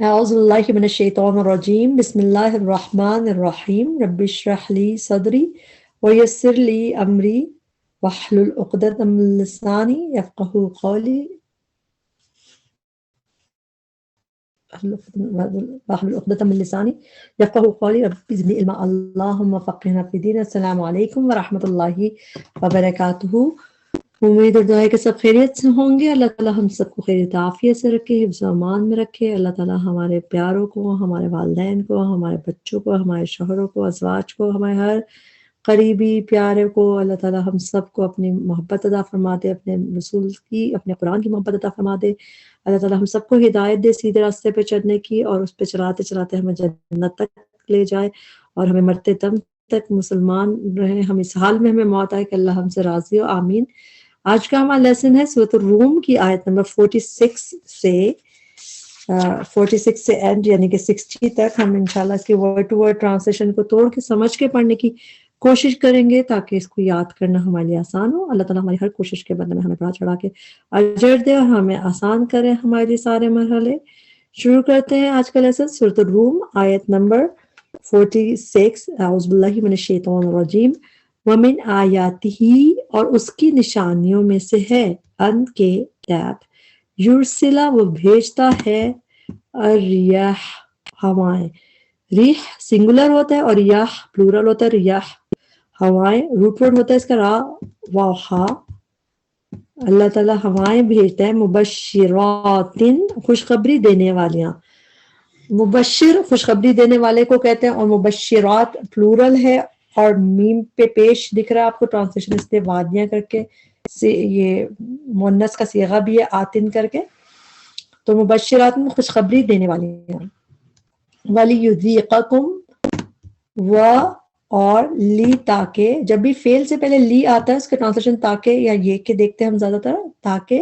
أعوذ بالله من الشيطان الرجيم بسم الله الرحمن الرحيم رب اشرح لي صدري ويسر لي أمري واحلل عقدة من لساني يفقهوا قولي واحلل عقدة من لساني يفقهوا قولي رب زدني علما اللهم فقهنا في دين السلام عليكم ورحمة الله وبركاته امید اور دعا ہے کہ سب خیریت سے ہوں گے. اللہ تعالیٰ ہم سب کو خیریت عافیت سے رکھے, حفظ و امان میں رکھے. اللہ تعالیٰ ہمارے پیاروں کو, ہمارے والدین کو, ہمارے بچوں کو, ہمارے شوہروں کو, ازواج کو, ہمارے ہر قریبی پیارے کو اللہ تعالیٰ ہم سب کو اپنی محبت عطا فرما دے, اپنے رسول کی, اپنے قرآن کی محبت عطا فرما دے. اللہ تعالیٰ ہم سب کو ہدایت دے سیدھے راستے پہ چلنے کی, اور اس پہ چلاتے چلاتے ہمیں جنت تک لے جائے, اور ہمیں مرتے دم تک مسلمان رہیں. ہم اس حال میں ہمیں موت آئے کہ اللہ ہم سے راضی ہو, آمین. آج کا ہمارا لیسن ہے سورۃ الروم کی آیت نمبر 46 سے اینڈ یعنی کہ 60 تک. ہم انشاءاللہ اس کے ورڈ ٹو ورڈ ٹرانسلیشن کو توڑ کے سمجھ کے پڑھنے کی کوشش کریں گے تاکہ اس کو یاد کرنا ہمارے لیے آسان ہو. اللہ تعالیٰ ہماری ہر کوشش کے بدلے میں ہمیں بڑھا چڑھا کے اجر دے اور ہمیں آسان کرے ہمارے لیے سارے مرحلے. شروع کرتے ہیں آج کا لیسن. سورۃ الروم آیت نمبر 46. اعوذ باللہ من الشیطان الرجیم. ومن آیاتہ, اور اس کی نشانیوں میں سے ہے, ان کے دیٹ, یرسلہ وہ بھیجتا ہے, الریاح ہوائیں. ریح سنگولر ہوتا ہے اور ریاح پلورل ہوتا ہے. ریاح ہوائیں, روٹ ورڈ ہوتا ہے اس کا را واحا. اللہ تعالیٰ ہوائیں بھیجتا ہے, مبشرات خوشخبری دینے والیاں. مبشر خوشخبری دینے والے کو کہتے ہیں, اور مبشرات پلورل ہے, اور میم پہ پیش دکھ رہا ہے آپ کو ٹرانسلیشن اس پہ وادیاں کر کے, یہ مونس کا صیغہ بھی ہے آتن کر کے. تو مبشرات میں خوشخبری دینے والی ہیں. وَلِيُذِيقَكُمْ, و اور لی تاکہ, جب بھی فعل سے پہلے لی آتا ہے اس کا ٹرانسلیشن تاکہ یا یہ کہ دیکھتے ہیں ہم زیادہ تر, تاکہ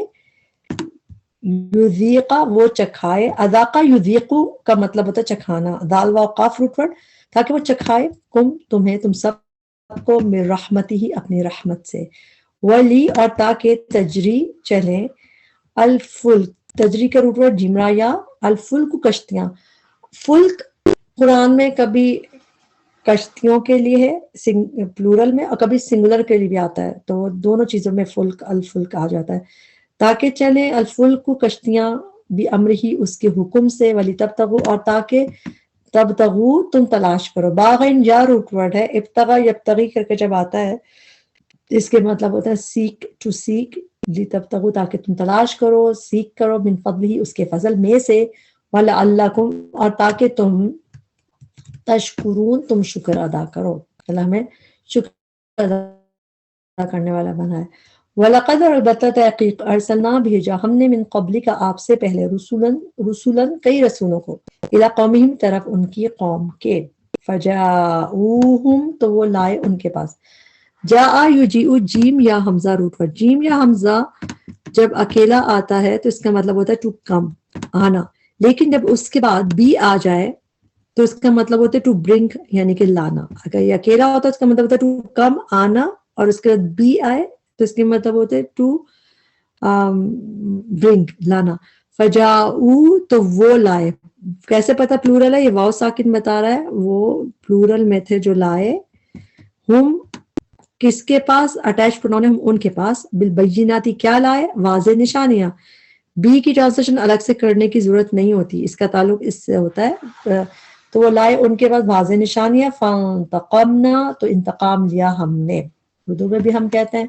یذیقا وہ چکھائے. اذاقا یذیقو کا مطلب ہوتا ہے چکھانا, دال واو قاف روٹ ورڈ, تاکہ وہ چکھائے کم تمہیں, تم سب کو, من رحمتی ہی اپنی رحمت سے. ولی اور تاکہ تجری چلیں, الفلک تجری کا روٹ ورڈ جمرا یا, الفلک کشتیاں. فلک قرآن میں کبھی کشتیوں کے لیے ہے پلورل میں, اور کبھی سنگولر کے لیے بھی آتا ہے, تو دونوں چیزوں میں فلک الفلک آ جاتا ہے. تاکہ چلیں الفلک کشتیاں, بھی امر ہی اس کے حکم سے, ولی تبتغوا اور تاکہ تبتغو تم تلاش کرو. باغین یا روٹ ورڈ ہے, ابتغا یبتغی کر کے جب آتا ہے اس کے مطلب ہوتا ہے سیک, ٹو سیک. لی تبتغو تاکہ تم تلاش کرو, سیک کرو, من فضل ہی اس کے فضل میں سے, ولعلکم اور تاکہ تم تشکرون تم شکر ادا کرو. اللہ ہمیں شکر ادا کرنے والا بنا ہے. وَلَقَدْ البتہ تحقیق ارسلنا بھیجا ہم نے, من قبل کا آپ سے پہلے, رسولن کئی رسولوں کو, الی قومہم طرف ان کی قوم کے, فجاؤہم تو وہ لائے ان کے پاس. جاء یجیء جیم یا حمزہ روٹ ورڈ, جیم یا حمزہ جب اکیلا آتا ہے تو اس کا مطلب ہوتا ہے ٹو کم, آنا. لیکن جب اس کے بعد بی آ جائے تو اس کا مطلب ہوتا ہے ٹو برنگ یعنی کہ لانا. اگر یہ اکیلا ہوتا ہے اس کا مطلب ہوتا ہے ٹو کم, آنا, اور اس کے بعد بی آئے تو اس کے مطلب ہوتے ٹو برنگ, لانا. فجاؤ تو وہ لائے. کیسے پتا پلورل ہے؟ یہ واو ساکن بتا رہا ہے, وہ پلورل میں تھے جو لائے. ہم کس کے پاس, اٹیچ پروناؤن ہے, ہم ان کے پاس. بالبیناتی کیا لائے, واضح نشانیاں. بی کی ٹرانسلیشن الگ سے کرنے کی ضرورت نہیں ہوتی, اس کا تعلق اس سے ہوتا ہے. تو وہ لائے ان کے پاس واضح نشانیاں. فانتقمنا تو انتقام لیا ہم نے, اردو میں بھی ہم کہتے ہیں,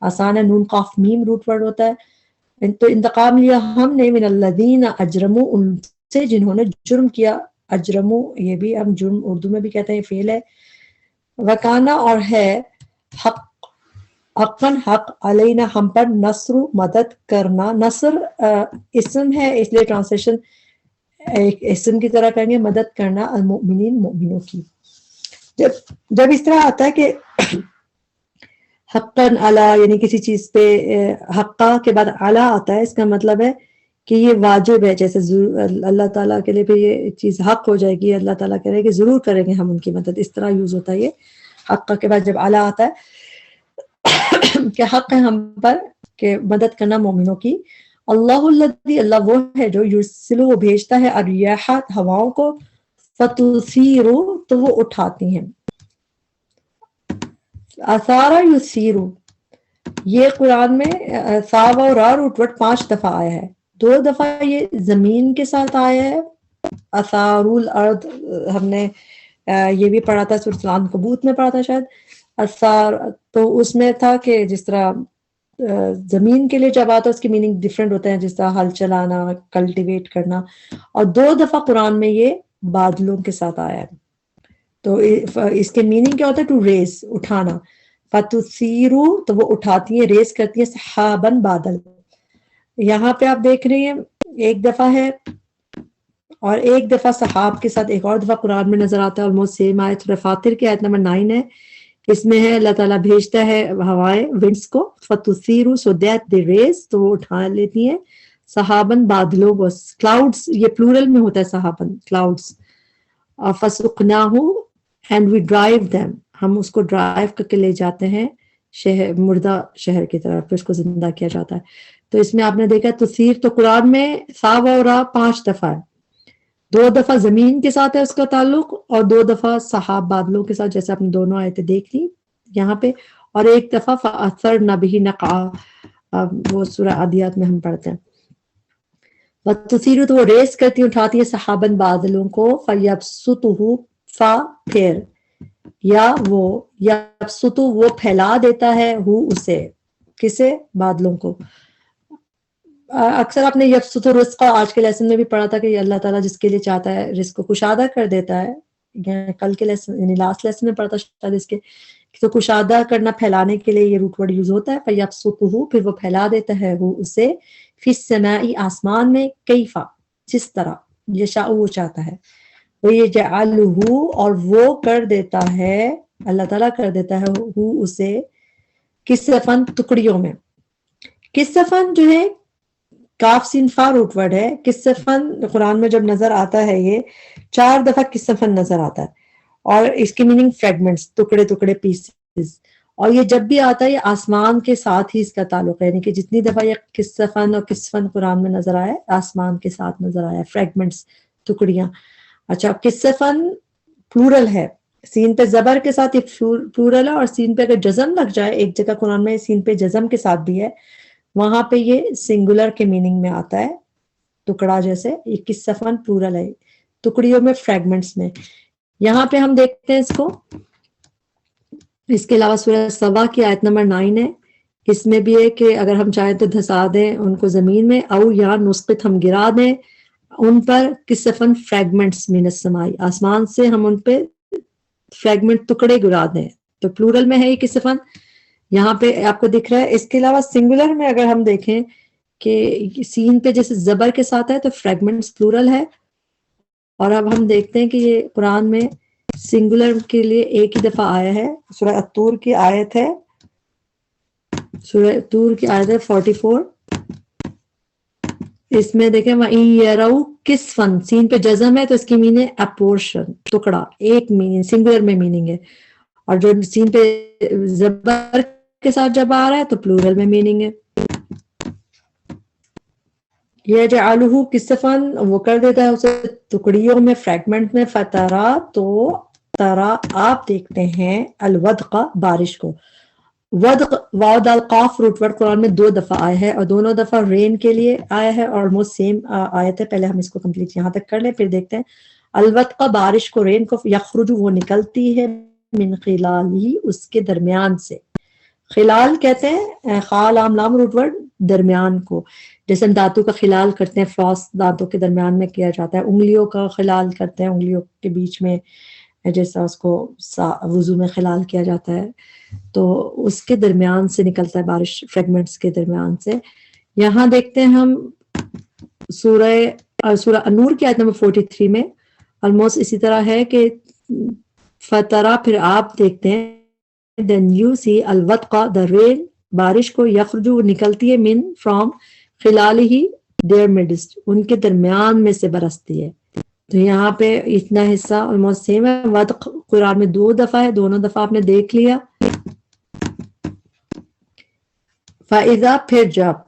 آسان ہے, نون قاف میم روٹ ورڈ ہوتا ہے. تو انتقام لیا ہم نے, من الذین اجرموا ان سے جنہوں نے جرم کیا. اجرموا یہ بھی ہم جرم اردو میں بھی کہتے ہیں, فعل ہے. وکانا اور ہے, حقاً حق, علینا ہم پر, نصر مدد کرنا. نصر اسم ہے اس لیے ٹرانسلیشن ایک اسم کی طرح کرنی ہے, مدد کرنا المؤمنین مومنوں کی. جب اس طرح آتا ہے کہ حقاً علی یعنی کسی چیز پہ حقا کے بعد علی آتا ہے, اس کا مطلب ہے کہ یہ واجب ہے. جیسے اللہ تعالیٰ کے لیے پہ یہ چیز حق ہو جائے گی, اللہ تعالیٰ کہہ رہے کہ ضرور کریں گے ہم ان کی مدد, اس طرح یوز ہوتا ہے یہ. حقا کے بعد جب علی آتا ہے کہ حق ہے ہم پر کہ مدد کرنا مومنوں کی. اللہ الذی اللہ وہ ہے جو یرسل وہ بھیجتا ہے الریاح ہواؤں کو فتثیر تو وہ اٹھاتی ہیں اثارا یثیر یہ قرآن میں ثاب اور را روٹ ورڈ 5 دفعہ آیا ہے 2 دفعہ یہ زمین کے ساتھ آیا ہے اثار الارض ہم نے یہ بھی پڑھا تھا سورۃ العنکبوت میں پڑھا تھا شاید اثار تو اس میں تھا کہ جس طرح زمین کے لیے جب آتا ہے اس کی میننگ ڈفرینٹ ہوتے ہیں جس طرح ہل چلانا کلٹیویٹ کرنا اور 2 دفعہ قرآن میں یہ بادلوں کے ساتھ آیا ہے تو اس کے میننگ کیا ہوتا ہے ٹو ریز اٹھانا فتثیرو تو وہ اٹھاتی ہیں ریز کرتی ہیں سحابن بادل یہاں پہ آپ دیکھ رہے ہیں 1 دفعہ ہے اور 1 دفعہ سحاب کے ساتھ ایک اور دفعہ قرآن میں نظر آتا ہے آلموسٹ سیم آیت سورہ فاطر کی آیت نمبر 9 ہے اس میں ہے اللہ تعالیٰ بھیجتا ہے ہوائیں ونڈس کو فتثیرو سو دیٹ دی ریز تو وہ اٹھا لیتی ہیں صحابن بادلوں کو کلاؤڈز یہ پلورل میں ہوتا ہے صحابن کلاؤڈز فسقناہ اینڈ وی ڈرائیو دیم ہم اس کو ڈرائیو کر کے لے جاتے ہیں شہر مردہ شہر کی طرف پھر اس کو زندہ کیا جاتا ہے تو اس میں آپ نے دیکھا تثیر تو قرآن میں ثاب اور را 5 دفعہ ہے 2 دفعہ زمین کے ساتھ ہے اس کا تعلق اور 2 دفعہ صحاب بادلوں کے ساتھ جیسے آپ نے دونوں آیتیں دیکھ لی یہاں پہ اور 1 دفعہ فَأَثَرْنَ بِهِ نَقْعًا وہ سورہ عادیات میں ہم پڑھتے ہیں وَتُثِيرُ تو وہ ریس کرتی اٹھاتی ہے صحابن بادلوں کو فَيَبْسُطُهُ پھر یا وہ یبسط وہ پھیلا دیتا ہے اسے کسے بادلوں کو اکثر آپ نے یبسط رزق آج کے لیسن میں بھی پڑھا تھا کہ اللہ تعالیٰ جس کے لیے چاہتا ہے رزق کو کشادہ کر دیتا ہے کل کے لیسن یعنی لاسٹ لیسن میں پڑھا تھا شاید اس کے تو کشادہ کرنا پھیلانے کے لیے یہ روٹ ورڈ یوز ہوتا ہے فَيَبْسُطُهُ پھر وہ پھیلا دیتا ہے اسے فِي السَّمَاءِ آسمان میں کیفا جس طرح یشاء وہ چاہتا ہے وَيَجْعَلُهُ اور وہ کر دیتا ہے اللہ تعالیٰ کر دیتا ہے اسے کسفن ٹکڑیوں میں کسفن جو ہے کاف سین فا روٹ ورڈ ہے کسفن قرآن میں جب نظر آتا ہے یہ 4 دفعہ کسفن نظر آتا ہے اور اس کی میننگ فریگمنٹس ٹکڑے ٹکڑے پیسز اور یہ جب بھی آتا ہے یہ آسمان کے ساتھ ہی اس کا تعلق ہے یعنی کہ جتنی دفعہ یہ کسفن اور کسفن قرآن میں نظر آیا آسمان کے ساتھ نظر آیا فریگمنٹس ٹکڑیاں اچھا کسفن پلورل ہے سین پہ زبر کے ساتھ ایک پلورل ہے اور سین پہ اگر جزم لگ جائے ایک جگہ قرآن میں سین پہ جزم کے ساتھ بھی ہے وہاں پہ یہ سنگولر کے میننگ میں آتا ہے ٹکڑا جیسے یہ کسفن پلورل ہے ٹکڑیوں میں فریگمنٹس میں یہاں پہ ہم دیکھتے ہیں اس کو اس کے علاوہ سورہ سبا کی آیت نمبر 9 ہے اس میں بھی ہے کہ اگر ہم چاہیں تو دھسا دیں ان کو زمین میں او یا نسقط ہم گرا دیں ان پر کسفن فریگمنٹس من السماء آسمان سے ہم ان پہ فریگمنٹ ٹکڑے گرا دیں تو پلورل میں ہے یہ کسفن یہاں پہ آپ کو دکھ رہا ہے اس کے علاوہ سنگولر میں اگر ہم دیکھیں کہ سین پہ جیسے زبر کے ساتھ ہے تو فریگمنٹس پلورل ہے اور اب ہم دیکھتے ہیں کہ یہ قرآن میں سنگولر کے لیے ایک ہی دفعہ آیا ہے سورہ الطور کی آیت ہے سورہ الطور کی آیت ہے 44 اس میں دیکھیں وَإِن يَرَوْا كِسْفًا سین پہ جزم ہے تو اس کی میننگ ہے اپورشن ٹکڑا ایک میننگ سنگولر میں میننگ ہے اور جو سین پہ زبر کے ساتھ جب آ رہا ہے تو پلورل میں میننگ ہے یجعلہ کسفن وہ کر دیتا ہے اسے ٹکڑیوں میں فریگمنٹ میں فترا تو ترا آپ دیکھتے ہیں الودق بارش کو ودق واو دال قاف روٹ ورڈ قرآن میں 2 دفعہ آیا ہے اور دونوں دفعہ رین کے لیے آیا ہے اور آلموسٹ سیم آیت ہے پہلے ہم اس کو کمپلیٹ یہاں تک کر لیں پھر دیکھتے ہیں الودق بارش کو رین کو یخرج وہ نکلتی ہے من خلالی اس کے درمیان سے خلال کہتے ہیں خال عام لام روٹ ورڈ درمیان کو جیسے ہم دانتوں کا خلال کرتے ہیں فلاس دانتوں کے درمیان میں کیا جاتا ہے انگلیوں کا خلال کرتے ہیں انگلیوں کے بیچ میں جیسا اس کو وضو میں خلال کیا جاتا ہے تو اس کے درمیان سے نکلتا ہے بارش فریگمنٹس کے درمیان سے یہاں دیکھتے ہیں ہم سورہ النور کی آیت نمبر 43 میں آلموسٹ اسی طرح ہے کہ فترا پھر آپ دیکھتے ہیں then you see الودقہ the rain بارش کو یخرجو نکلتی ہے من from خلالہ their midst ان کے درمیان میں سے برستی ہے تو یہاں پہ اتنا حصہ almost same ہے ودق قرآن میں 2 دفعہ ہے دونوں دفعہ آپ نے دیکھ لیا فَإِذَا پھر جب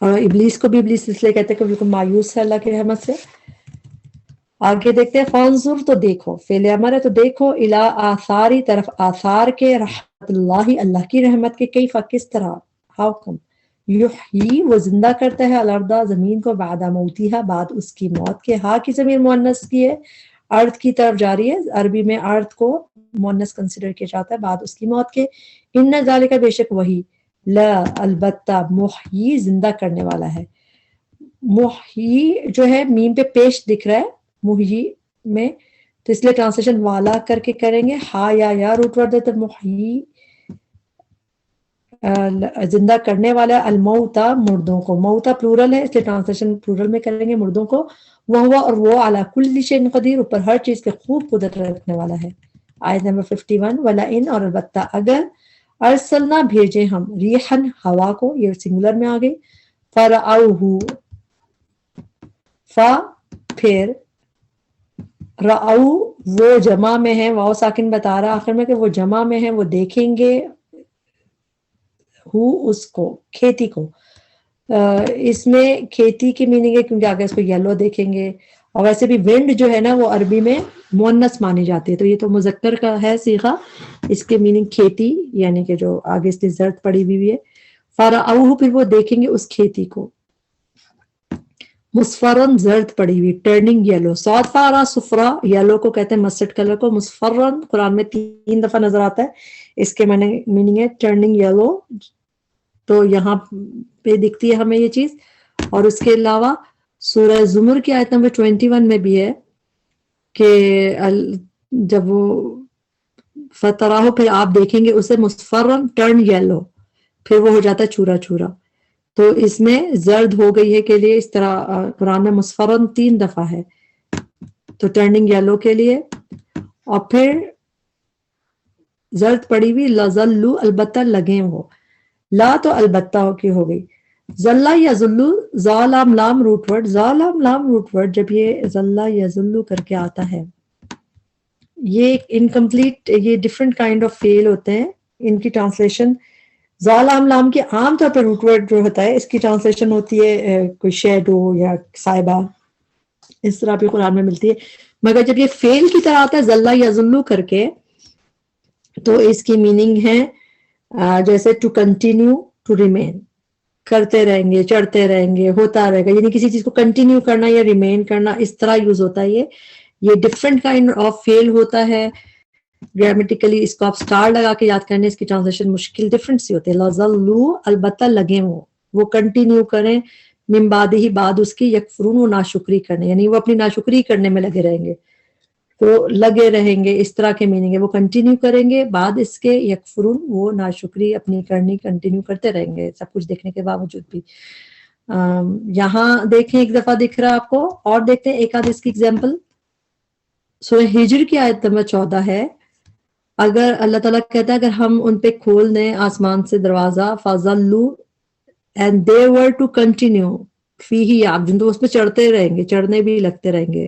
اور ابلیس کو بھی ابلیس اس لیے کہتے ہیں کہ بالکل مایوس ہے اللہ کی رحمت سے. آگے دیکھتے ہیں فانظر تو دیکھو، فعل امر ہے تو دیکھو، الی آثاری طرف آثار کے، رحمت اللہ اللہ کی رحمت کے، کیف کس طرح، ہاؤ کم، یحیی وہ زندہ کرتا ہے الارض زمین کو، بعد موتیہا بعد اس کی موت کے. ہاں کی ضمیر مؤنث کی ہے، ارتھ کی طرف جاری ہے، عربی میں ارتھ کو مؤنث کنسیڈر کیا جاتا ہے بعد اس کی موت کے. ان ذالک بے شک وہی، لا البتہ، محیی زندہ کرنے والا ہے. محیی جو ہے میم پہ پیش دکھ رہا ہے محیی میں، تو اس لیے ٹرانسلیشن والا کر کے کریں گے. ہا یا روٹ ورڈ ہے تو محیی زندہ کرنے والا، الموتا مردوں کو، موتا پلورل ہے اس لیے ٹرانسلیشن پلورل میں کریں گے مردوں کو. وہ ہوا اور وہ علی کل شیء قدیر اوپر ہر چیز پہ خوب قدرت رکھنے والا ہے. آیت نمبر 51 ولئن اور البتہ اگر، ارسلنا بھیجے ہم، ریحن ہوا کو، یہ سنگولر میں آ گئی، فرعوہ فا پھر رعو وہ جمع میں ہے، واو ساکن بتا رہا آخر میں کہ وہ جمع میں ہے، وہ دیکھیں گے اس کو، کھیتی کو. اس میں کھیتی کی میننگ ہے کیونکہ آگے اس کو یلو دیکھیں گے. اور ویسے بھی ونڈ جو ہے نا وہ عربی میں مؤنث مانی جاتی ہے، تو یہ تو مذکر کا ہے صیغہ، اس کے میننگ کھیتی، یعنی کہ جو آگے اس کی زرد پڑی ہوئی ہے. فرعوہ پھر وہ دیکھیں گے اس کھیتی کو، مصفرن زرد پڑی ہوئی، ٹرننگ یلو. صاد فارا صفرا، یلو کو کہتے ہیں مسٹرڈ کلر کو. مصفرن قرآن میں 3 دفعہ نظر آتا ہے، اس کے میننگ ہے ٹرننگ یلو، تو یہاں پہ دکھتی ہے ہمیں یہ چیز. اور اس کے علاوہ سورہ زمر کی آیت نمبر 21 میں بھی ہے کہ جب وہ فتراہ پھر آپ دیکھیں گے اسے مصفرن ٹرن یلو، پھر وہ ہو جاتا ہے چورا چورا. تو اس میں زرد ہو گئی ہے کے لیے، اس طرح قرآن میں مصفرن 3 دفعہ ہے تو ٹرننگ یلو کے لیے. اور پھر زرد پڑی ہوئی لزلو البتہ لگے وہ، لا تو البتہ کی ہو گئی. زلہ یا ذلو، زالام لام روٹ ورڈ، زالام لام روٹ ورڈ جب یہ زلہ یا ذلو کر کے آتا ہے، یہ انکمپلیٹ، یہ ڈفرنٹ کائنڈ آف فیل ہوتے ہیں. ان کی ٹرانسلیشن زالام لام کی عام طور پہ روٹ ورڈ جو ہوتا ہے اس کی ٹرانسلیشن ہوتی ہے کوئی شیڈو یا صاحبہ، اس طرح بھی قرآن میں ملتی ہے. مگر جب یہ فیل کی طرح آتا ہے زلہ یا ذلو کر کے، تو اس کی میننگ ہے جیسے ٹو کنٹینیو، ٹو ریمین، کرتے رہیں گے، چڑھتے رہیں گے، ہوتا رہے گا، یعنی کسی چیز کو کنٹینیو کرنا یا ریمین کرنا، اس طرح یوز ہوتا ہے. یہ ڈفرنٹ کائنڈ آف فیل ہوتا ہے. گرامیٹیکلی اس کو آپ سٹار لگا کے یاد کرنے، اس کی ٹرانسلیشن مشکل ڈفرنٹ سی ہوتی ہے. لَظَلُّوا البتہ لگے وہ کنٹینیو کریں، من بعد ہی بعد اس کی، یکفرون وہ ناشکری کرنے، یعنی وہ اپنی ناشکری کرنے میں لگے رہیں گے. تو لگے رہیں گے اس طرح کے میننگ ہے، وہ کنٹینیو کریں گے بعد اس کے، یکفرون وہ ناشکری اپنی کرنی کنٹینیو کرتے رہیں گے سب کچھ دیکھنے کے باوجود بھی. یہاں دیکھیں ایک دفعہ دکھ رہا ہے آپ کو، اور دیکھتے ہیں ایک آدھ اس کی ایگزامپل. سورہ ہجر کی آیت نمبر 14 ہے. اگر اللہ تعالیٰ کہتا ہے اگر ہم ان پہ کھول دیں آسمان سے دروازہ، فَظَلُّوا and they were to continue فِيهِ يَعْبُدُونَ، تو اس پہ چڑھتے رہیں گے، چڑھنے بھی لگتے رہیں گے.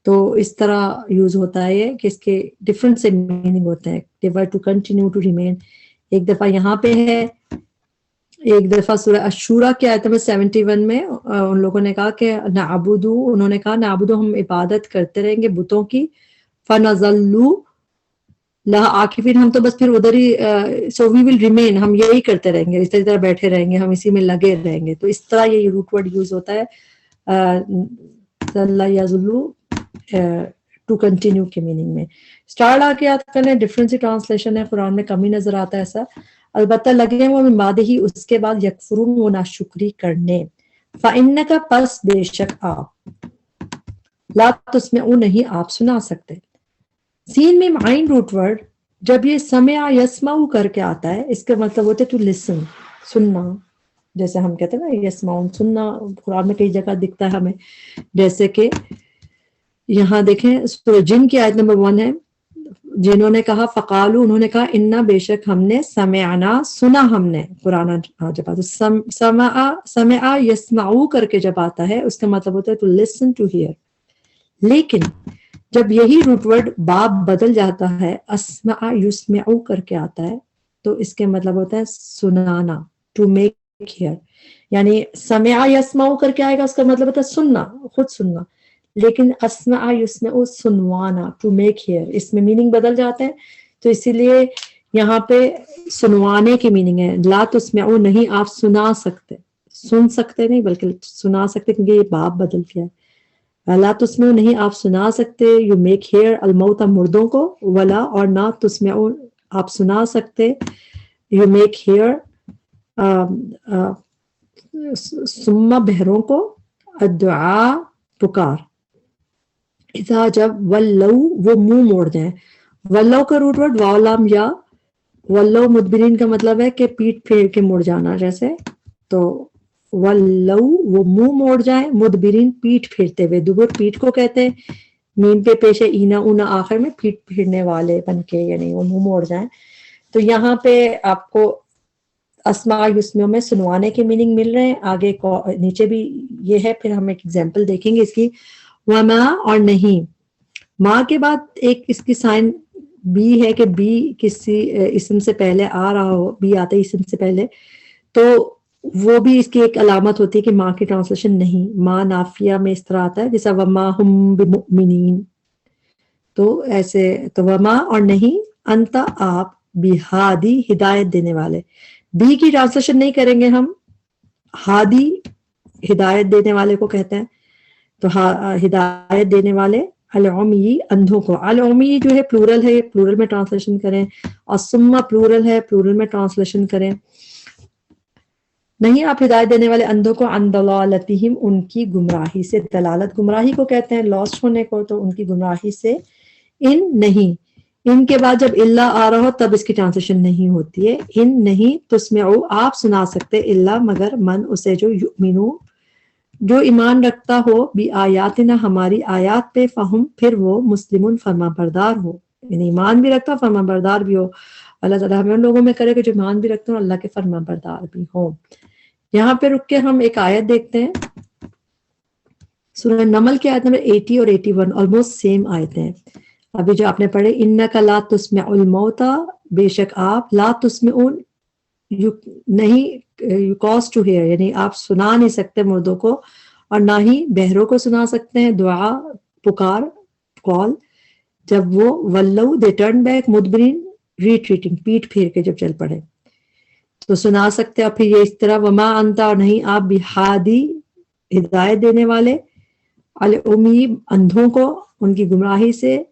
تو اس طرح یوز ہوتا ہے یہ کہ اس کے ڈفرنٹ سے میننگ ہوتے ہیں. they were to continue to remain ایک دفعہ یہاں پہ ہے، ایک دفعہ سورہ الشورى کی آیت نمبر 71 میں ان لوگوں نے کہا کہ نعبدو، انہوں نے کہا نعبدو ہم عبادت کرتے رہیں گے بتوں کی، فَنَظَلُّوا لَهَ عَاكِفِينَ ہم تو بس پھر ادھر ہی سو وی ول ریمین، ہم یہی کرتے رہیں گے، اس طرح بیٹھے رہیں گے، ہم اسی میں لگے رہیں گے. تو اس طرح یہ روٹ ورڈ یوز ہوتا ہے ذلّ یذلّو ٹو کنٹینیو کے میننگ میں. اسٹار لا کے یاد کرنے ڈفرنٹ سی ٹرانسلیشن ہے، قرآن میں کم ہی نظر آتا ہے ایسا. البتہ لگے وہ من بعد ہی اس کے بعد، یکفرون وہ ناشکری کرنے. فَإِنَّكَ پس بے شک آپ، لا تسمعوا نہیں آپ سنا سکتے. سین میم عین روٹ ورڈ جب یہ سمع یسمعو کر کے آتا ہے، اس کا مطلب ہوتا ہے ٹو لسن، سننا. جیسے ہم کہتے ہیں نا یسمعون، سننا قرآن میں کئی جگہ دکھتا ہے ہمیں. جیسے کہ یہاں دیکھیں سورہ جن کی آیت نمبر 1 ہے، جنہوں نے کہا فقالو، انہوں نے کہا انا بے شک ہم نے، سمعنا سنا ہم نے. قرآن جب آتا سمع یسمعو کر کے جب آتا ہے اس کا مطلب ہوتا ہے ٹو لسن، ٹو ہیئر. لیکن جب یہی روٹ ورڈ باب بدل جاتا ہے، اسمع یسمعو کر کے آتا ہے، تو اس کے مطلب ہوتا ہے سنانا، ٹو میک hear. یعنی سمع یسمع کر کے آئے گا، اس کا مطلب ہوتا ہے سننا، خود سننا، لیکن اسمع یسمع سنوانا، ٹو میک ہیئر، اس میں میننگ بدل جاتے ہیں. تو اسی لیے یہاں پہ سنوانے کی میننگ ہے. لا تسمعوا، نہیں آپ سنا سکتے، سن سکتے نہیں بلکہ سنا سکتے، کیونکہ یہ باب بدل گیا ہے. لا تسمعوا، نہیں آپ سنا سکتے، یو میک ہیئر الموت، مردوں کو، ولا اور نہ تسمعوا آپ سنا سکتے، یو میک ہیئر سما بہروں کو، الدعاء پکار، اذا جب ولو وہ منہ موڑ جائیں. ولو کا روٹ ورڈ واو لام یا، ولو مدبرین کا مطلب ہے کہ پیٹ پھیر کے مڑ جانا جیسے، تو ولو وہ منہ موڑ جائیں، مدبرین پیٹ پھیرتے ہوئے، دبر پیٹ کو کہتے ہیں، میم پہ پیش ہے اینا اونا آخر میں، پیٹ پھیرنے والے بن کے، یعنی وہ منہ موڑ جائیں. تو یہاں پہ آپ کو اسماء یسمیوں میں سنوانے کے میننگ مل رہے ہیں. آگے نیچے بھی یہ ہے، پھر ہم ایک ایگزامپل دیکھیں گے اس کی. وما اور نہیں، ماں کے بعد ایک اس کی سائن بی ہے کہ بی کسی اسم سے پہلے آ رہا ہو، بی آتے اسم سے پہلے، تو وہ بھی اس کی ایک علامت ہوتی ہے کہ ماں کی ٹرانسلیشن نہیں. ماں نافیہ میں اس طرح آتا ہے جیسا وما ہم بمؤمنین، تو ایسے، تو وما اور نہیں، انت آپ، بہادی ہدایت دینے والے. بی کی ٹرانسلیشن نہیں کریں گے ہم، ہادی ہدایت دینے والے کو کہتے ہیں، تو ہدایت دینے والے، العمی اندھوں کو. العمی جو ہے پلورل ہے، پلورل میں ٹرانسلیشن کریں، اور سما پلورل ہے، پلورل میں ٹرانسلیشن کریں. نہیں آپ ہدایت دینے والے اندھوں کو، عن ضلالتہم ان کی گمراہی سے. دلالت گمراہی کو کہتے ہیں، لاسٹ ہونے کو، تو ان کی گمراہی سے. ان نہیں، ان کے بعد جب اللہ آ رہا ہو تب اس کی ٹرانسلیشن نہیں ہوتی ہے. ان نہیں تسمعوا آپ سنا سکتے، اللہ مگر من اسے جو یؤمنو جو ایمان رکھتا ہو، بھی آیاتنا ہماری آیات پہ، فہم پھر وہ مسلمون فرما بردار ہو، یعنی ایمان بھی رکھتا ہو فرما بردار بھی ہو. اللہ تعالیٰ ہمیں ان لوگوں میں کرے کہ جو ایمان بھی رکھتے ہوں اللہ کے فرما بردار بھی ہوں. یہاں پہ رک کے ہم ایک آیت دیکھتے ہیں، سورہ نمل کی آیت نمبر 80 اور 81، آلموسٹ سیم آیتیں ہیں. ابھی جو آپ نے پڑھے، انک لا تسمع الموتى، بے شک آپ، لا تسمعون نہیں، یو کاز ٹو ہیئر، یعنی آپ سنا نہیں سکتے مردوں کو، اور نہ ہی بہروں کو سنا سکتے ہیں. دعا پکار، کال، جب وہ ولو دے ٹرن بیک، مدبرین ریٹریٹنگ پیٹ پھیر کے جب چل پڑے تو سنا سکتے. اور پھر یہ اس طرح، وما انتا اور نہیں آپ، بہادی ہدایت دینے والے، العمی اندھوں کو ان کی گمراہی سے،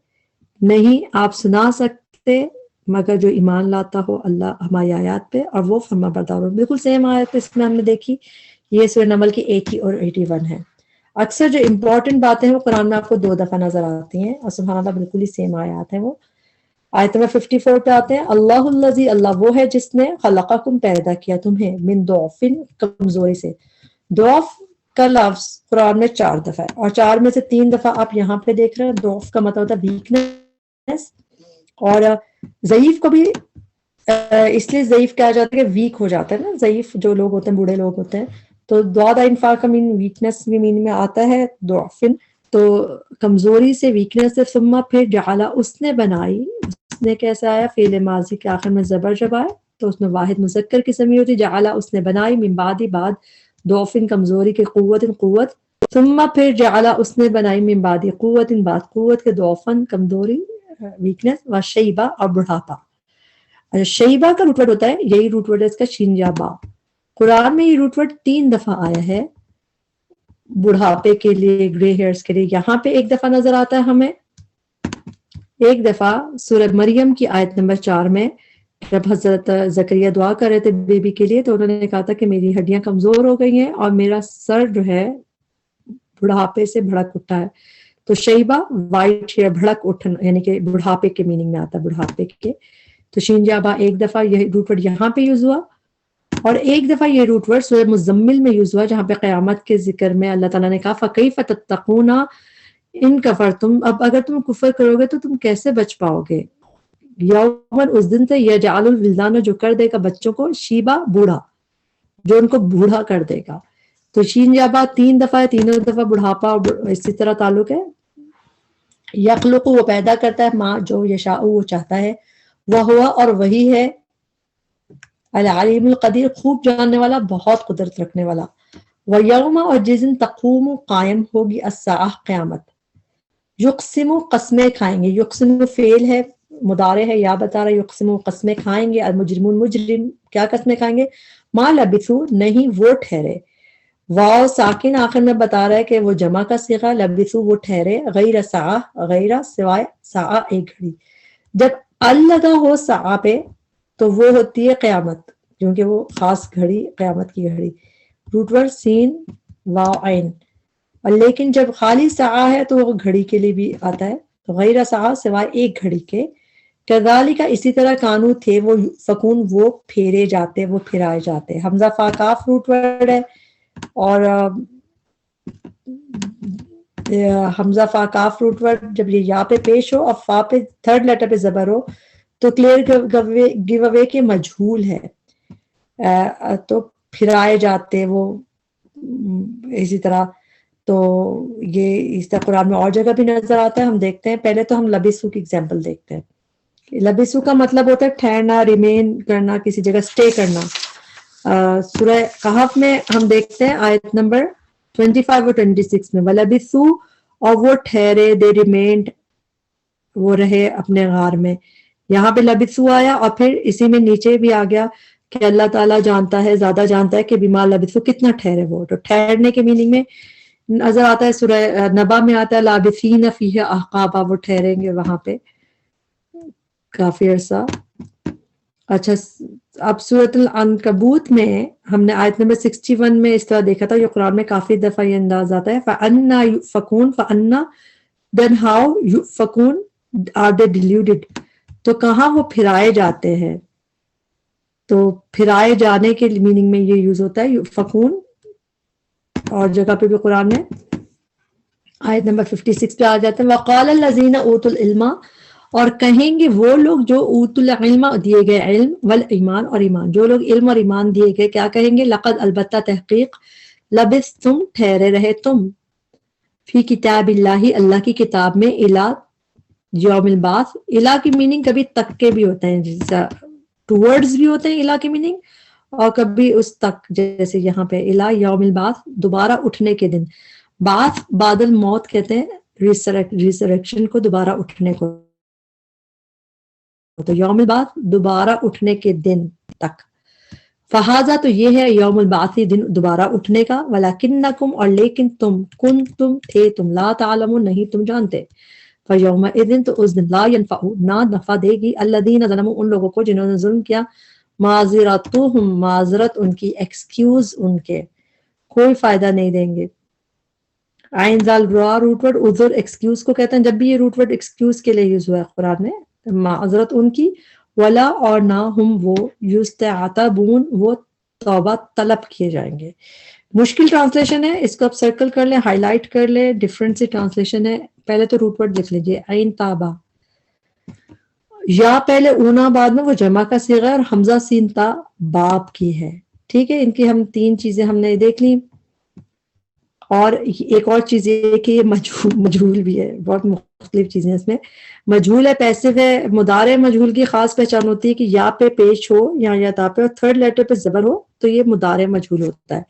نہیں آپ سنا سکتے مگر جو ایمان لاتا ہو اللہ ہماری آیات پہ اور وہ فرما بردار ہو. بالکل سیم آیت اس میں ہم نے دیکھی، یہ سورہ نمل کی 80 اور 81 ہے. اکثر جو امپورٹنٹ باتیں ہیں وہ قرآن میں آپ کو 2 دفعہ نظر آتی ہیں، اور سبحان اللہ بالکل ہی سیم آیات ہیں. وہ آیت نمبر 54 پہ آتے ہیں، اللہ الذی، اللہ وہ ہے جس نے خلقکم پیدا کیا تمہیں، من ضعف کمزوری سے. ضعف کا لفظ قرآن میں 4 دفعہ ہے، اور 4 میں سے 3 دفعہ آپ یہاں پہ دیکھ رہے ہیں. ضعف کا مطلب ہوتا ہے ویکنس، اور ضعیف کو بھی اس لیے ضعیف کہا جاتا ہے کہ ویک ہو جاتا ہے نا، ضعیف جو لوگ ہوتے ہیں، بوڑھے لوگ ہوتے ہیں، تو ضاد انفا کا مین ویکنس بھی مین میں آتا ہے، ضعفن تو کمزوری سے، ویکنس سے. ثم پھر جعل اس نے بنائی، اس نے کیسے آیا، فعل ماضی کے آخر میں زبر جب آئے تو اس میں واحد مذکر کی ضمیر ہوتی. جعل اس نے بنائی، من بعد بعد، ضعفن کمزوری کے، قوت قوت. ثم پھر جعل اس نے بنائی، من بعد قوت بعد قوت کے، ضعفن کمزوری ویکنس، و شیبہ اور بڑھاپا. شیبہ کا روٹ ورڈ ہوتا ہے، یہی روٹ ورڈ ہے اس کا، شین یا با. قرآن میں یہ روٹ ورڈ 3 دفعہ آیا ہے بڑھاپے کے لیے، گرے ہیئرز کے لیے. یہاں پہ 1 دفعہ نظر آتا ہے ہمیں، 1 دفعہ سورہ مریم کی آیت نمبر 4 میں، جب حضرت زکریا دعا کر رہے تھے بیبی کے لیے، تو انہوں نے کہا تھا کہ میری ہڈیاں کمزور ہو گئی ہیں اور میرا سر جو ہے بڑھاپے سے بھڑک اٹھا ہے. تو شیبہ وائٹ ہیئر، بھڑک اٹھنا، یعنی کہ بڑھاپے کے میننگ میں آتا ہے، بڑھاپے کے. تو شین جابا 1 دفعہ یہ روٹ ورڈ یہاں پہ یوز ہوا، اور 1 دفعہ یہ روٹ ورڈ سورہ مزمل میں یوز ہوا، جہاں پہ قیامت کے ذکر میں اللہ تعالیٰ نے کہا فَكَيْفَ تَتَّقُونَ ان کفرتم، اب اگر تم کفر کرو گے تو تم کیسے بچ پاؤ گے. یومن اس دن سے، یجعل الولدان جو کر دے گا بچوں کو، شیبا بوڑھا، جو ان کو بوڑھا کر دے گا. تو شین جابا 3 دفعہ ہے، تینوں دفعہ بڑھاپا اور اسی طرح تعلق ہے. یخلق وہ پیدا کرتا ہے، ماں جو یشاء وہ چاہتا ہے، وہ ہوا اور وہی ہے العلیم القدیر خوب جاننے والا بہت قدرت رکھنے والا. ویوم اور جس دن تقوم قائم ہوگی الساعہ قیامت. یقسم قسمیں کھائیں گے. یقسم فعل ہے مضارع ہے یا بتا رہا یقسم قسمیں کھائیں گے. المجرمون مجرم کیا قسمیں کھائیں گے؟ ما لبثوا نہیں وہ ٹھہرے. واو ساکن آخر میں بتا رہا ہے کہ وہ جمع کا صیغہ لبثوا وہ ٹھہرے غیر ساعہ غیر سوائے ساعہ ایک گھڑی. جب ال لگا ہو ساعہ پہ تو وہ ہوتی ہے قیامت کیونکہ وہ خاص گھڑی قیامت کی گھڑی. روٹ ورڈ سین واو عین. اور لیکن جب خالی ساعہ ہے تو وہ گھڑی کے لیے بھی آتا ہے. تو غیر ساعہ سوائے ایک گھڑی کے. کذالک اسی طرح کانو تھے وہ فکون وہ پھیرے جاتے وہ پھرائے جاتے. حمزہ فا کاف روٹ ورڈ ہے اور حمزہ فا کاف روٹ ورڈ جب یہ یا پہ پیش ہو اور فا پہ تھرڈ لیٹر پہ زبر ہو تو کلیئر گیو اوے کے مجہول ہے. تو پھرائے جاتے وہ اسی طرح. تو یہ اس طرح قرآن میں اور جگہ بھی نظر آتا ہے. ہم دیکھتے ہیں پہلے تو ہم لبسو کی اگزامپل دیکھتے ہیں. لبسو کا مطلب ہوتا ہے ٹھہرنا ریمین کرنا کسی جگہ سٹے کرنا. سورہ کہف میں ہم دیکھتے ہیں آیت نمبر 25 اور 26 میں وَلَبِثُوا اور وہ ٹھہرے دے ریمینڈ وہ رہے اپنے غار میں. یہاں پہ لبثوا آیا اور پھر اسی میں نیچے بھی آ گیا کہ اللہ تعالیٰ جانتا ہے زیادہ جانتا ہے کہ بما لبثوا کتنا ٹھہرے وہ. تو ٹھہرنے کے میننگ میں نظر آتا ہے سورہ نبا میں آتا ہے لابثین فیہ احقابا وہ ٹھہریں گے وہاں پہ کافی عرصہ. اچھا اب سورۃ العنکبوت میں ہم نے آیت نمبر 61 میں اس طرح دیکھا تھا. یہ قرآن میں کافی دفعہ یہ انداز آتا ہے فَأَنَّا يُؤْفَكُونَ فَأَنَّا then how يُؤْفَكُونَ are they deluded تو کہاں وہ پھرائے جاتے ہیں. تو پھرائے جانے کے میننگ میں یہ یوز ہوتا ہے یؤفکون. اور جگہ پہ بھی قرآن میں آیت نمبر 56 پہ آ جاتے ہیں وَقَالَ الَّذِينَ أُوتُوا الْعِلْمَ اور کہیں گے وہ لوگ جو اوت العلم دیے گئے علم والایمان اور ایمان. جو لوگ علم اور ایمان دیے گئے کیا کہیں گے؟ لقد البتہ تحقیق لبثتم ٹھہرے رہے تم فی کتاب اللہ اللہ کی کتاب میں الی یوم البعث. الی کی میننگ کبھی تک کے بھی ہوتے ہیں جیسا ٹورڈز بھی ہوتے ہیں الی کی میننگ اور کبھی اس تک جیسے یہاں پہ الی یوم البعث دوبارہ اٹھنے کے دن. بعث بعد الموت کہتے ہیں ریسریکشن کو دوبارہ اٹھنے کو. تو یوم البعث دوبارہ اٹھنے کے دن تک. فہذا تو یہ ہے یوم البعث دن دوبارہ اٹھنے کا. ولکنکم اور لیکن تم کنتم تھے تم لا تعلمون نہیں تم جانتے. فیومئذ تو اس دن لا ینفع نہ نفع دے گی الذین ظلموا ان لوگوں کو جنہوں نے ظلم کیا معذرتہم معذرت ان کی ایکسکیوز ان کے کوئی فائدہ نہیں دیں گے. عین ذال را روٹ ورڈ عذر ایکسکیوز کو کہتے ہیں. جب بھی یہ روٹ ورڈ ایکسکیوز کے لیے یوز ہوا ہے قرآن میں معذرت ان کی. ولا اور نہ ہم وہ یستعتبون وہ توبہ طلب کیے جائیں گے. مشکل ٹرانسلیشن ہے اس کو آپ سرکل کر لیں ہائی لائٹ کر لیں. ڈفرنٹ سی ٹرانسلیشن ہے. پہلے تو روٹ ورڈ لکھ لیجیے عین تابا یا پہلے اونا بعد میں وہ جمع کا صیغہ ہے اور حمزہ سین تا باب کی ہے. ٹھیک ہے ان کی ہم تین چیزیں ہم نے دیکھ لی. اور ایک اور چیز یہ کہ یہ مجہول بھی ہے. بہت مختلف چیزیں اس میں. مجہول ہے پیسو ہے. مضارع مجہول کی خاص پہچان ہوتی ہے کہ یا پہ پیش ہو یا تا پہ اور تھرڈ لیٹر پہ زبر ہو تو یہ مضارع مجہول ہوتا ہے.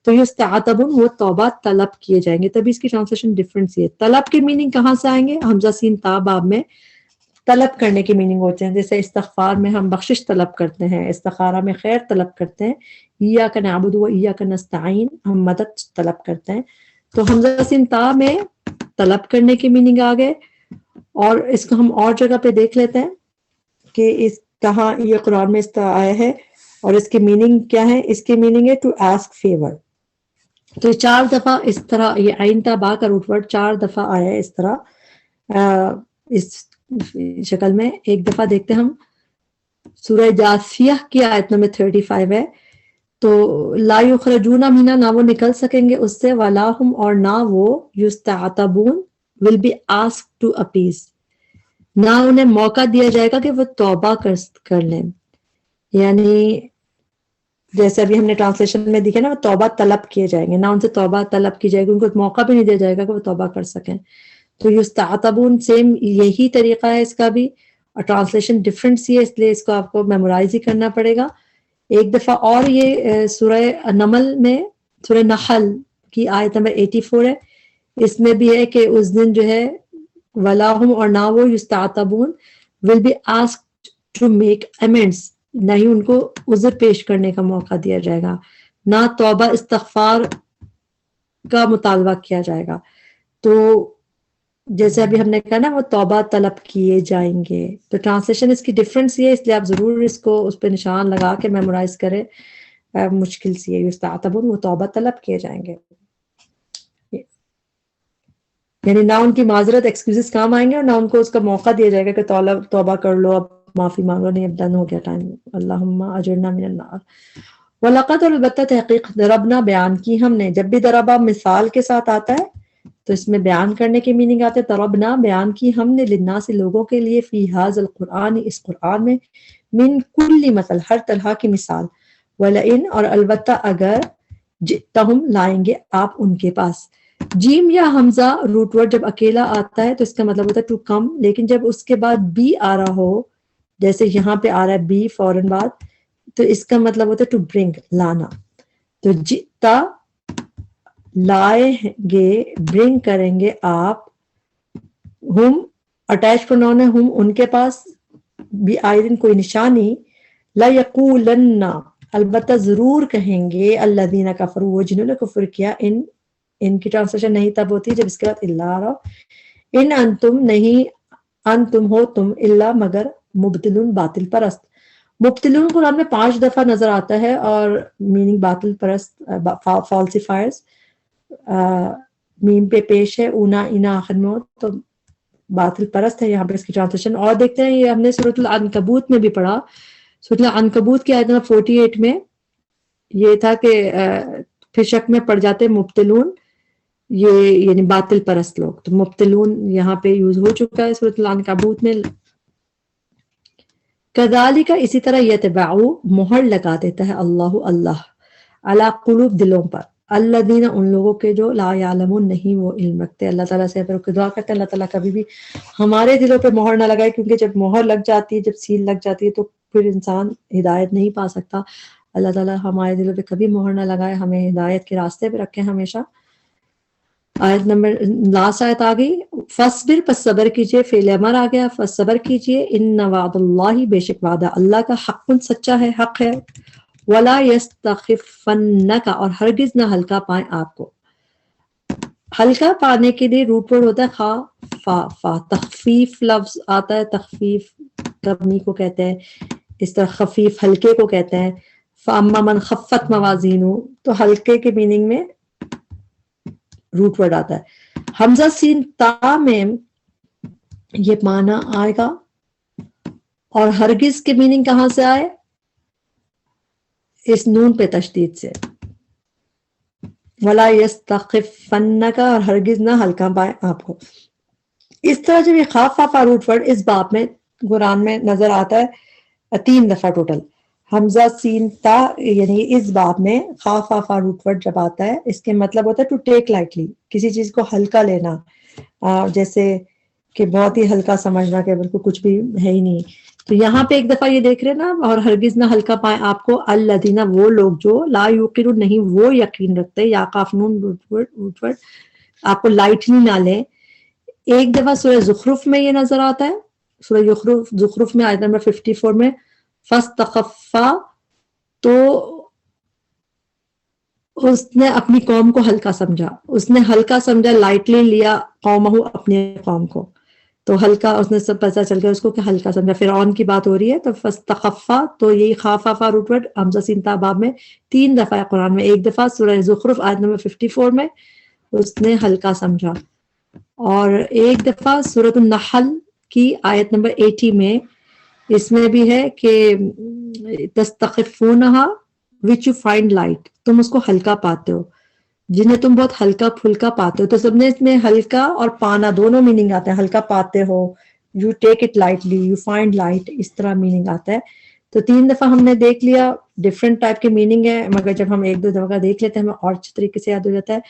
تو یہ استعتبون وہ توبہ طلب کیے جائیں گے. تبھی اس کی ٹرانسلیشن ڈفرنٹ سی ہے. طلب کے میننگ کہاں سے آئیں گے؟ حمزہ سین تا باب میں طلب کرنے کے میننگ ہوتے ہیں. جیسے استغفار میں ہم بخشش طلب کرتے ہیں. استخارہ میں خیر طلب کرتے ہیں. ایاک نعبد و ایاک نستعین ہم مدد طلب کرتے ہیں. تو حمزہ سین تا میں طلب کرنے کے میننگ آ گئے. اور اس کو ہم اور جگہ پہ دیکھ لیتے ہیں کہ اس کہاں یہ قرآن میں اس طرح آیا ہے اور اس کے میننگ کیا ہے. اس کے میننگ ہے ٹو آسک فیور. تو 4 دفعہ اس طرح یہ عین تا با کا روٹ ورڈ 4 دفعہ آیا ہے اس طرح اس شکل میں. ایک دفعہ دیکھتے ہیں ہم سورہ جاثیہ کی آیت نمبر 35 ہے. تو لا یخرجون منہا نہ وہ نکل سکیں گے اس سے ولا ہم اور نہ وہ یستعتبون will be asked to appease نہ انہیں موقع دیا جائے گا کہ وہ توبہ کر لیں. یعنی جیسے ابھی ہم نے ٹرانسلیشن میں دیکھا نا وہ توبہ طلب کیے جائیں گے. نہ ان سے توبہ طلب کی جائے گی. ان کو موقع بھی نہیں دیا جائے گا کہ وہ توبہ کر سکیں. تو یستعتبون سیم یہی طریقہ ہے اس کا بھی اور ٹرانسلیشن ڈفرینٹ سی ہے اس لیے اس کو آپ کو میمورائز ہی کرنا پڑے گا ایک دفعہ اور یہ سورہ نمل میں سورہ نحل کی آیت نمبر 84 ہے، اس میں بھی ہے کہ اس دن جو ہے ولاہم اور نہ وہ یستعتبون will be asked to make amends، نہ ہی ان کو عذر پیش کرنے کا موقع دیا جائے گا، نہ توبہ استغفار کا مطالبہ کیا جائے گا. تو جیسے ابھی ہم نے کہا نا وہ توبہ طلب کیے جائیں گے، تو ٹرانسلیشن اس کی ڈفرینس یہ ہے، اس لیے آپ ضرور اس کو اس پہ نشان لگا کے میمورائز کریں. مشکل سی ہے یستعتبون، وہ توبہ طلب کیے جائیں گے، یعنی نہ ان کی معذرت ایکسکیوزز کام آئیں گے اور نہ ان کو اس کا موقع دیا جائے گا کہ توبہ کر لو، اب معافی مانگو، نہیں اب ڈن ہو گیا ٹائم. اللہم اجرنا من النار. وَلَقَدْ اور البتہ تحقیق ضربنا بیان کی ہم نے. جب بھی ضربا مثال کے ساتھ آتا ہے تو اس میں بیان کرنے کے میننگ آتے ہیں. ضربنا بیان کی ہم نے للناس لوگوں کے لیے فی ھذا القرآن اس قرآن میں من کل مثل ہر طرح کی مثال. وَلَئِن اور البتہ اگر جئتہم لائیں گے آپ ان کے پاس. جیم یا حمزہ روٹ ورڈ جب اکیلا آتا ہے تو اس کا مطلب ہوتا ہے ٹو کم، لیکن جب اس کے بعد بی آ رہا ہو، جیسے یہاں پہ آ رہا ہے بی فوراً بعد، تو اس کا مطلب ہوتا ہے ٹو برنگ، لانا. تو جئتا لائیں گے، برنگ کریں گے آپ، ہم اٹیچ پروناؤن ہے، ہم ان کے پاس، بھی آئرن کوئی نشانی، لا یقولن البتہ ضرور کہیں گے، الذین کفروا وہ جنہوں نے کفر کیا، ان کی ٹرانسلیشن نہیں تب ہوتی جب اس کے بعد اللہ آ رہا، ان انتم نہیں، انتم ہو تم، الا مگر مبتلون باطل پرست. مبتلون قرآن میں 5 دفعہ نظر آتا ہے اور میننگ باطل پرست، فالسیفائرز، میم پہ پیش ہے، اونا اینا آخر میں ہو تو باطل پرست ہے یہاں پہ اس کی ٹرانسلیشن. اور دیکھتے ہیں یہ ہم نے سورۃ العنکبوت میں بھی پڑھا، سورۃ العنکبوت کی آیت نمبر 48 میں یہ تھا کہ پھر شک میں پڑ جاتے مبتلون، یہ یعنی باطل پرست لوگ. تو مبتلون یہاں پہ یوز ہو چکا ہے سورۃ العنکبوت میں. کذالک اسی طرح یتبعو مہر لگا دیتا ہے اللہ علی قلوب دلوں پر، الذین ان لوگوں کے جو لا یعلمون نہیں وہ علم رکھتے. اللہ تعالیٰ سے پھر دعا کرتے ہیں اللہ تعالیٰ کبھی بھی ہمارے دلوں پہ مہر نہ لگائے، کیونکہ جب مہر لگ جاتی ہے، جب سیل لگ جاتی ہے تو پھر انسان ہدایت نہیں پا سکتا. اللہ تعالیٰ ہمارے دلوں پہ کبھی مہر نہ لگائے، ہمیں ہدایت کے راستے پہ رکھیں ہمیشہ. آیت نمبر لاسٹ آیت آ گئی، فصبر پس صبر کیجئے، فعل امر آ گیا، فصبر کیجئے، ان وعد اللہ بے شک وعدہ اللہ کا حق سچا ہے، حق ہے. ولا یستخفنک اور ہرگز نہ ہلکا پائیں آپ کو. ہلکا پانے کے لیے روٹ ورڈ ہوتا ہے خا فا. تخفیف لفظ آتا ہے، تخفیف کمی کو کہتے ہیں، اس طرح خفیف ہلکے کو کہتے ہیں. فاما من خفت موازینہ تو ہلکے کے میننگ میں روٹ ورڈ آتا ہے. حمزہ سین تا میں یہ معنی آئے گا، اور ہرگز کے میننگ کہاں سے آئے؟ اس نون پہ تشدید سے. ولا یستخفنک اور ہرگز نہ ہلکا پائے آپ کو. اس طرح جب یہ خاف فا روٹ ورڈ اس باب میں قرآن میں نظر آتا ہے 3 دفعہ ٹوٹل. حمزہ سین تا یعنی اس باب میں خاف فا روٹ ورڈ جب آتا ہے اس کے مطلب ہوتا ہے ٹو ٹیک لائٹلی، کسی چیز کو ہلکا لینا، جیسے کہ بہت ہی ہلکا سمجھنا کہ بالکل کچھ بھی ہے ہی نہیں. تو یہاں پہ ایک دفعہ یہ دیکھ رہے نا، اور ہرگز نہ ہلکا پائے آپ کو، الذین وہ لوگ جو لا یوقنون نہیں وہ یقین رکھتے، یا قافنون روٹ ورڈ آپ کو لائٹلی نہ لیں. ایک دفعہ سورہ زخرف میں یہ نظر آتا ہے، سورہ زخرف میں آیت نمبر 54 میں فاستخفا، تو اس نے اپنی قوم کو ہلکا سمجھا، اس نے ہلکا سمجھا، لائٹلی لیا قومہ اپنے قوم کو، تو ہلکا اس نے سب پتہ چل گیا اس کو کہ ہلکا سمجھا. فرعون کی بات ہو رہی ہے تو فاستخفا، تو یہی خافا روٹ ورڈ حمزہ سین تا باب میں 3 دفعہ ہے قرآن میں. ایک دفعہ سورہ زخرف آیت نمبر 54 میں اس نے ہلکا سمجھا، اور ایک دفعہ سورۃ النحل کی آیت نمبر 80 میں اس میں بھی ہے کہ تستخفونہا which you find light، تم اس کو ہلکا پاتے ہو، جنہیں تم بہت ہلکا پھلکا پاتے ہو. تو سب نے اس میں ہلکا اور پانا دونوں میننگ آتے ہیں، ہلکا پاتے ہو، you take it lightly، you find light، اس طرح میننگ آتا ہے. تو 3 دفعہ ہم نے دیکھ لیا، ڈفرینٹ ٹائپ کے میننگ ہے، مگر جب ہم 1-2 دفعہ دیکھ لیتے ہیں ہمیں اور اچھے طریقے سے یاد ہو جاتا ہے.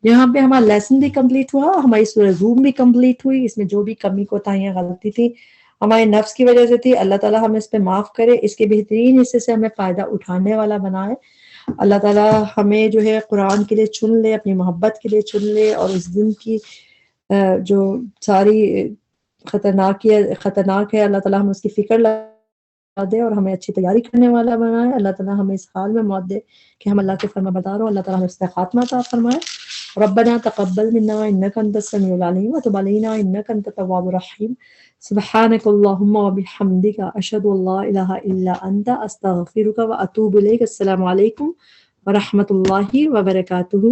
یہاں پہ ہمارا لیسن بھی کمپلیٹ ہوا، ہماری سورہ روم بھی کمپلیٹ ہوئی. اس میں جو بھی کمی کوتاہیاں غلطی تھی ہمارے نفس کی وجہ سے تھی، اللہ تعالیٰ ہمیں اس پہ معاف کرے، اس کے بہترین حصے سے ہمیں فائدہ اٹھانے والا بنائے۔ اللہ تعالیٰ ہمیں جو ہے قرآن کے لیے چن لے، اپنی محبت کے لیے چن لے، اور اس دن کی جو ساری خطرناک ہے، اللہ تعالیٰ ہمیں اس کی فکر لگا دے اور ہمیں اچھی تیاری کرنے والا بنائے۔ اللہ تعالیٰ ہمیں اس حال میں موت دے کہ ہم اللہ کے فرما بردار ہوں۔ اللہ تعالیٰ ہمیں حسن خاتمہ عطا فرمائے۔ ربنا تقبل منا انك انت السميع العليم وتب علينا انك انت التواب الرحيم سبحانك اللهم وبحمدك اشهد ان لا اله الا انت استغفرك واتوب اليك۔ السلام علیکم ورحمۃ اللہ وبرکاتہ۔